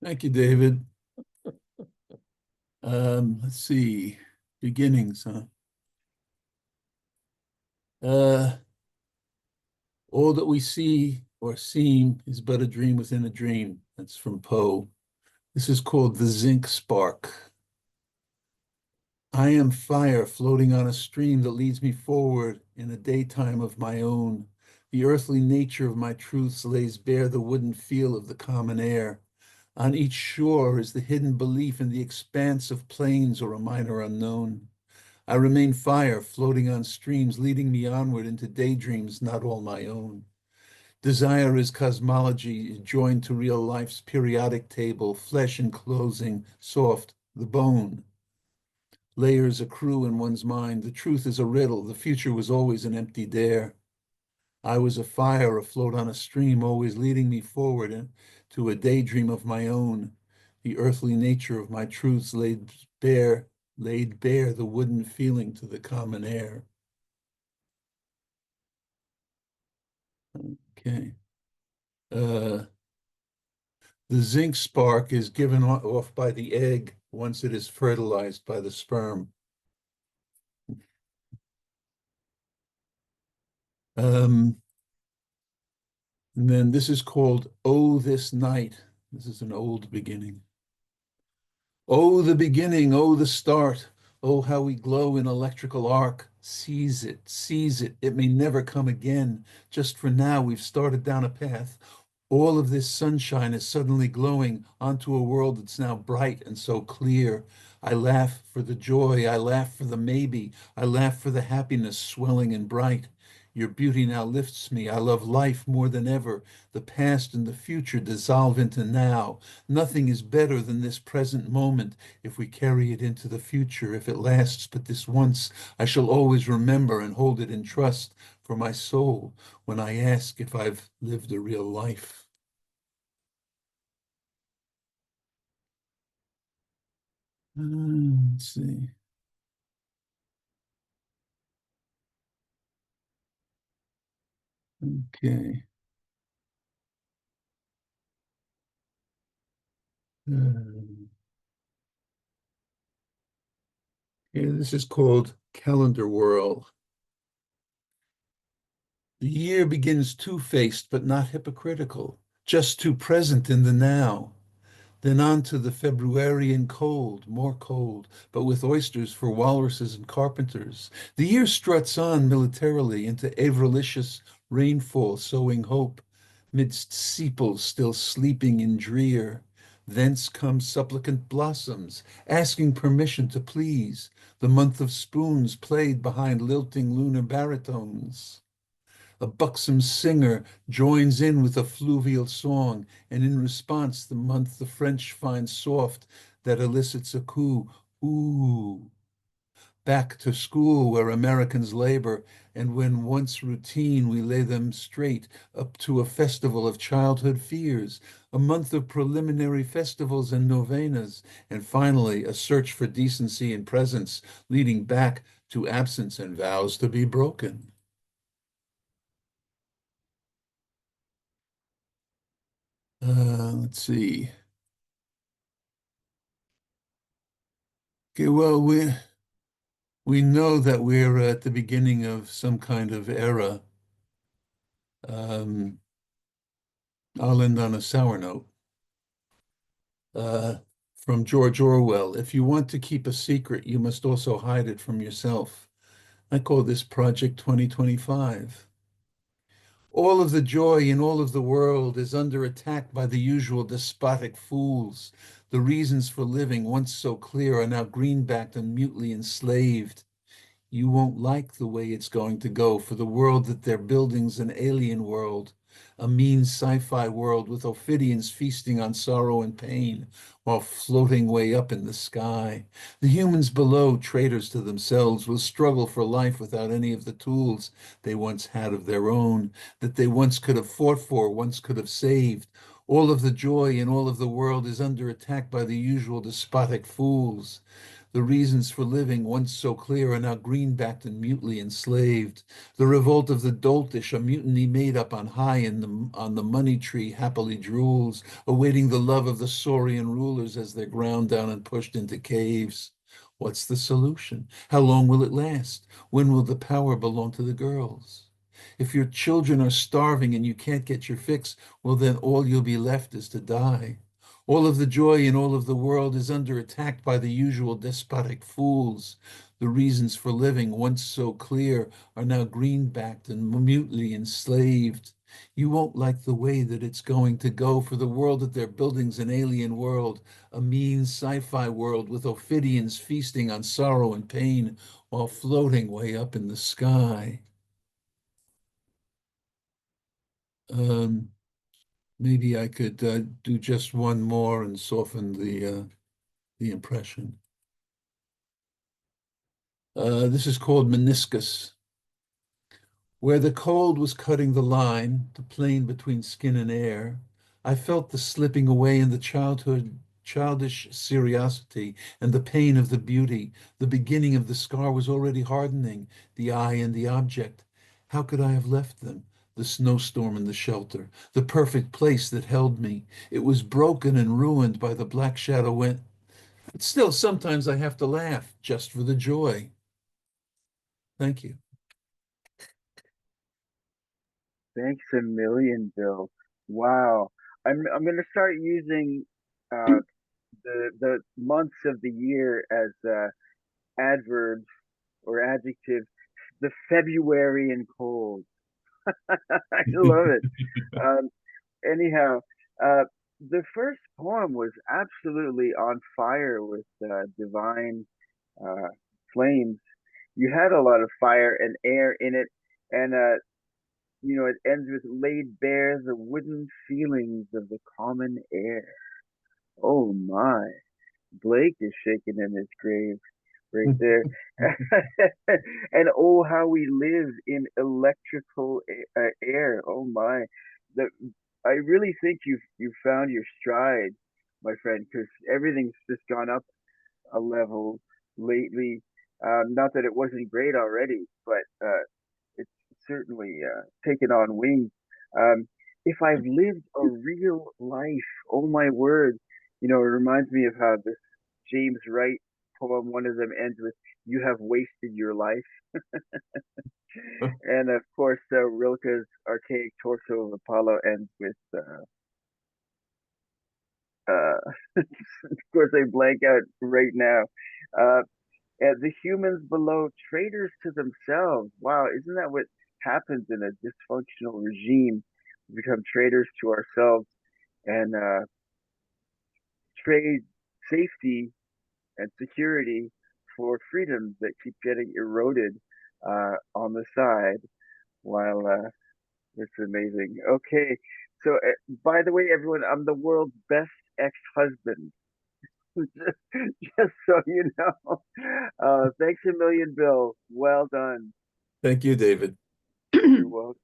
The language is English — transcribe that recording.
Thank you, David. Let's see. Beginnings, huh? Uh, all that we see or seem is but a dream within a dream. That's from Poe. This is called the zinc spark. I am fire floating on a stream that leads me forward in a daytime of my own. The earthly nature of my truths lays bare the wooden feel of the common air. On each shore is the hidden belief in the expanse of plains or a minor unknown. I remain fire floating on streams, leading me onward into daydreams not all my own. Desire is cosmology joined to real life's periodic table, flesh enclosing, soft, the bone. Layers accrue in one's mind. The truth is a riddle. The future was always an empty dare. I was a fire afloat on a stream, always leading me forward to a daydream of my own. The earthly nature of my truths bare, laid bare the wooden feeling to the common air. Okay. Uh, the zinc spark is given off by the egg once it is fertilized by the sperm. Um, and then this is called Oh This Night. This is an old beginning. Oh, the beginning, oh, the start. Oh, how we glow in electrical arc. Seize it. It may never come again. Just for now, we've started down a path. All of this sunshine is suddenly glowing onto a world that's now bright and so clear. I laugh for the joy. I laugh for the maybe. I laugh for the happiness swelling and bright. Your beauty now lifts me. I love life more than ever. The past and the future dissolve into now. Nothing is better than this present moment if we carry it into the future. If it lasts but this once, I shall always remember and hold it in trust for my soul when I ask if I've lived a real life. Let's see. Okay. Uh, yeah, this is called Calendar Whirl. The year begins two-faced but not hypocritical, just too present in the now. Then on to the Februarian cold, more cold, but with oysters for walruses and carpenters. The year struts on militarily into Avralicious rainfall, sowing hope, midst sepals still sleeping in drear. Thence come supplicant blossoms, asking permission to please. The month of spoons played behind lilting lunar baritones. A buxom singer joins in with a fluvial song, and in response, the month the French find soft that elicits a coo, ooh. Back to school where Americans labor, and when once routine, we lay them straight up to a festival of childhood fears, a month of preliminary festivals and novenas, and finally a search for decency and presence, leading back to absence and vows to be broken. Let's see. Okay, well, we know that we're at the beginning of some kind of era. Um, I'll end on a sour note. Uh, from George Orwell, if you want to keep a secret, you must also hide it from yourself. I call this Project 2025. All of the joy in all of the world is under attack by the usual despotic fools. The reasons for living, once so clear, are now greenbacked and mutely enslaved. You won't like the way it's going to go, for the world that they're building's an alien world, a mean sci-fi world with Ophidians feasting on sorrow and pain while floating way up in the sky. The humans below, traitors to themselves, will struggle for life without any of the tools they once had of their own, that they once could have fought for, once could have saved. All of the joy in all of the world is under attack by the usual despotic fools. The reasons for living, once so clear, are now greenbacked and mutely enslaved. The revolt of the doltish, a mutiny made up on high on the money tree, happily drools, awaiting the love of the saurian rulers as they're ground down and pushed into caves. What's the solution? How long will it last? When will the power belong to the girls? If your children are starving and you can't get your fix, well, then all you'll be left is to die. All of the joy in all of the world is under attack by the usual despotic fools. The reasons for living, once so clear, are now greenbacked and mutely enslaved. You won't like the way that it's going to go, for the world that they're building's an alien world, a mean sci-fi world with Ophidians feasting on sorrow and pain while floating way up in the sky. Um, Maybe I could do just one more and soften the impression. This is called meniscus. Where the cold was cutting the line, the plane between skin and air, I felt the slipping away in the childish seriosity and the pain of the beauty. The beginning of the scar was already hardening, the eye and the object. How could I have left them? The snowstorm and the shelter, the perfect place that held me. It was broken and ruined by the black shadow went. But still, sometimes I have to laugh just for the joy. Thank you. Thanks a million, Bill. Wow. I'm gonna start using uh the months of the year as adverbs or adjectives. The February and cold. I love it. Um, anyhow, uh, the first poem was absolutely on fire with divine uh, flames. You had a lot of fire and air in it, and it ends with laid bare the wooden ceilings of the common air. Oh my, Blake is shaking in his grave right there. And oh, how we live in electrical air. Oh my, the I really think you've found your stride, my friend, because everything's just gone up a level lately. Not that it wasn't great already, but it's certainly taken on wings. Um, if I've lived a real life, oh my word, it reminds me of how this James Wright poem, one of them ends with, "You have wasted your life." And of course, Rilke's archaic torso of Apollo ends with, of course, I blank out right now. Uh, the humans below, traitors to themselves. Wow, isn't that what happens in a dysfunctional regime? We become traitors to ourselves and trade safety and security for freedoms that keep getting eroded on the side. While it's amazing. Okay, so by the way, everyone, I'm the world's best ex-husband. just so you know. Thanks a million, Bill. Well done. Thank you, David. You're welcome.